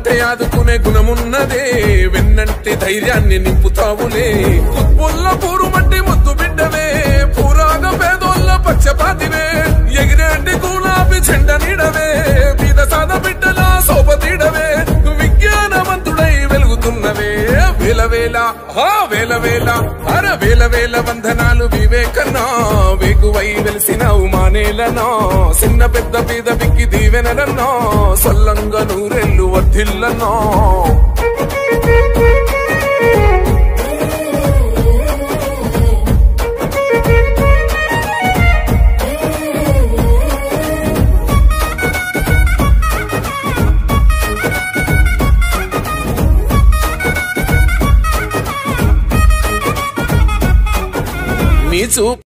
ఆదుకుంటే ఆదుకునే గుణమున్నదే వెన్నంటి ధైర్యాన్ని నింపుతావులే కుత్పుల్ల పూరుమంటి ముద్దు బిడ్డవే పూరాగ పేదోళ్ళ పక్షపాతివే ఎగిరేంటి గులాబీ చెండ నీడవే బీద సాద బిడ్డల సోపతీడవే విజ్ఞానవంతుడై వెలుగుతున్నవే వేల వేల వేల వేల వేల వేల వందనాలు వివేకన్నా వేగువై వెలిసినావు మానేలనా చిన్న పెద్ద పీద పిక్కి దీవెనలన్నా సొల్లంగా నూరెళ్ళు వర్ధిల్లన్నా నీ చూపు